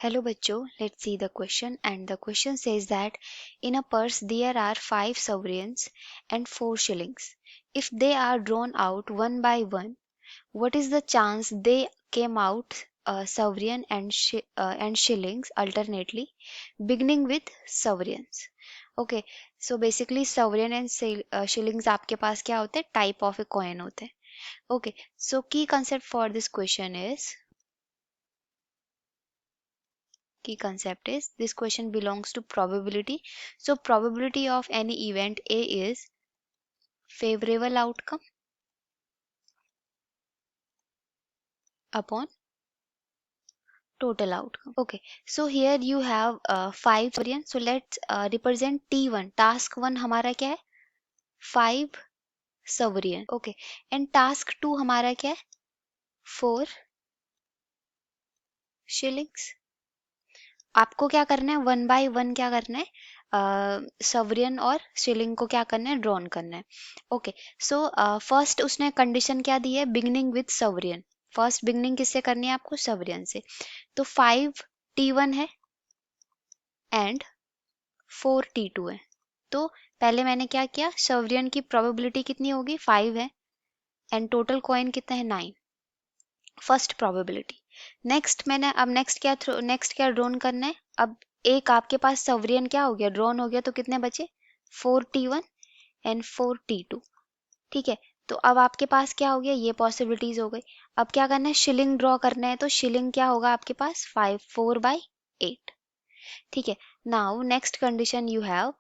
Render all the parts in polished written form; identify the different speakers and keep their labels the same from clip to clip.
Speaker 1: Hello bachcho, let's see the question, and the question says that in a purse there are 5 sovereigns and 4 shillings. If they are drawn out one by one, what is the chance they came out sovereign and shillings alternately, beginning with sovereigns? Okay, so basically sovereign and shillings आपके पास क्या होते हैं? Type of a coin होते हैं. Okay, so key concept for this question is key concept is this question belongs to probability. So probability of any event A is favorable outcome upon total outcome. Okay, so here you have 5 sovereign. So let's represent T1. Task 1 हमारा क्या है? 5 sovereign. Okay, and task 2 हमारा क्या है? 4 shillings. आपको क्या करना है? वन बाय वन क्या करना है? सवरियन और शिलिंग को क्या करना है? ड्रॉन करना है. ओके, सो फर्स्ट उसने कंडीशन क्या दी है? बिगनिंग विद सवरियन. फर्स्ट बिगनिंग किससे करनी है आपको? सवरियन से. तो 5 T1 है एंड 4 T2 है. तो पहले मैंने क्या किया? सवरियन की प्रोबेबिलिटी कितनी होगी? 5 है एंड टोटल कॉइन कितना है? 9. First probability. नेक्स्ट मैंने अब नेक्स्ट क्या ड्रॉन करना है? अब एक आपके पास सवरियन क्या हो गया? ड्रॉन हो गया. तो कितने बचे? 4 T1 एंड 4 T2. ठीक है, तो अब आपके पास क्या हो गया? ये पॉसिबिलिटीज हो गई. अब क्या करना है? शिलिंग ड्रॉ करना है. तो शिलिंग क्या होगा आपके पास? 4/8. ठीक है, now next condition you have.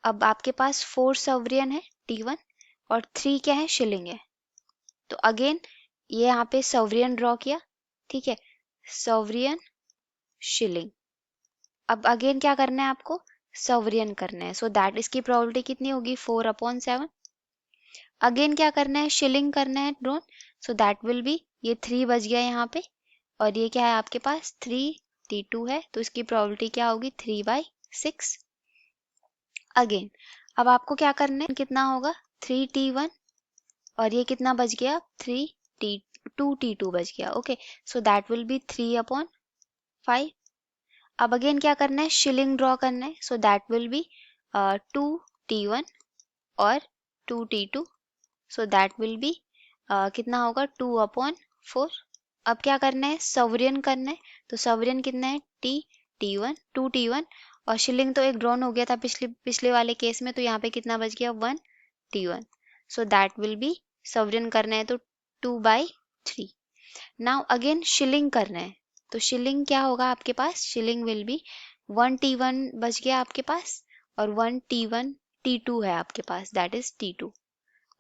Speaker 1: अब आपके पास 4 सवरियन है T1 और 3 क्या है? शिलिंग है. तो अगेन ये यहाँ पे सवरियन ड्रॉ किया. ठीक है, सवरियन शिलिंग. अब अगेन क्या करना है आपको? सवरियन करना है. सो दैट इसकी प्रोबेबिलिटी कितनी होगी? 4/7. अगेन क्या करना है? शिलिंग करना है drone. So that will B, ये 3 बच गया यहाँ पे और ये क्या है आपके पास? 3 T2 है. तो इसकी प्रोबेबिलिटी क्या होगी? 3/6. अगेन अब आपको क्या करना है? कितना होगा? 3 T1 और ये कितना बच गया? 2 T2 बच गया. Okay, so that will B 3/5. अब अगेन क्या करना है? शिलिंग ड्रॉ करना है. सो दैट विल बी 2 T1 और 2 T2. So that will B कितना होगा? 2/4. अब क्या करना है? सवरियन करना है. तो सवरियन कितना है? T1 2 T1 और शिलिंग तो एक ड्रॉन हो गया था पिछले वाले केस में. तो यहाँ पे कितना बच गया? 1 T1. So that will be, सवरियन करना है तो 2/3. नाउ अगेन शिलिंग करना है. तो शिलिंग क्या होगा आपके पास? शिलिंग विल बी 1 T1 बच गया आपके पास और 1 T1 T2 है आपके पास, दैट इज T2.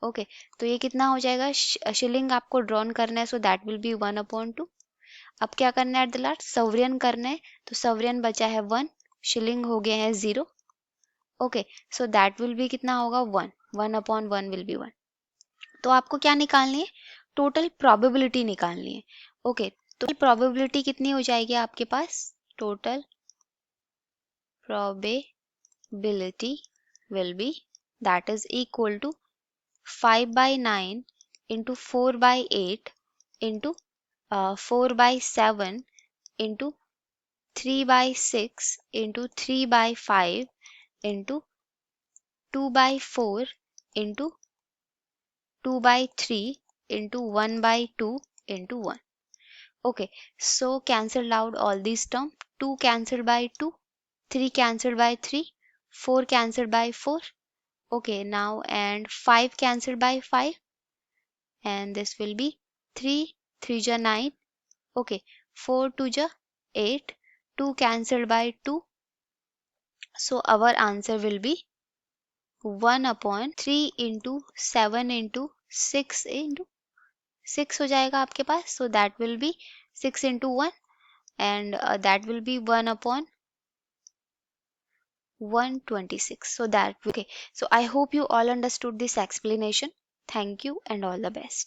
Speaker 1: ओके, तो ये कितना हो जाएगा? शिलिंग आपको ड्रॉन करना है. सो दैट विल बी 1/2. अब क्या करना है? एट द लास्ट सवरियन करना है. तो सवरियन बचा है 1, शिलिंग हो गया है 0. Okay, so that will B कितना होगा? 1. 1/1 विल बी 1. तो आपको क्या निकालनी है? टोटल प्रोबेबिलिटी निकालनी है. ओके, तो प्रोबेबिलिटी कितनी हो जाएगी आपके पास? Total probability will be that is equal to 5/9 into 4/8 into 4/7 into 3/6 into 3/5 into 2/4 into 2/3 into 1/2 into 1. Okay, so cancel out all these terms. 2 cancelled by 2, 3 cancelled by 3, 4 cancelled by 4. Okay, now and 5 cancelled by 5, and this will be 3 3 ja 9. Okay, 4 2 ja 8, 2 cancelled by 2. So our answer will be 1/3 into 7 into 6 into 6 हो जाएगा आपके पास. So that will be 6 into 1 and that will be 1/126. So that okay. So I hope you all understood this explanation. Thank you and all the best.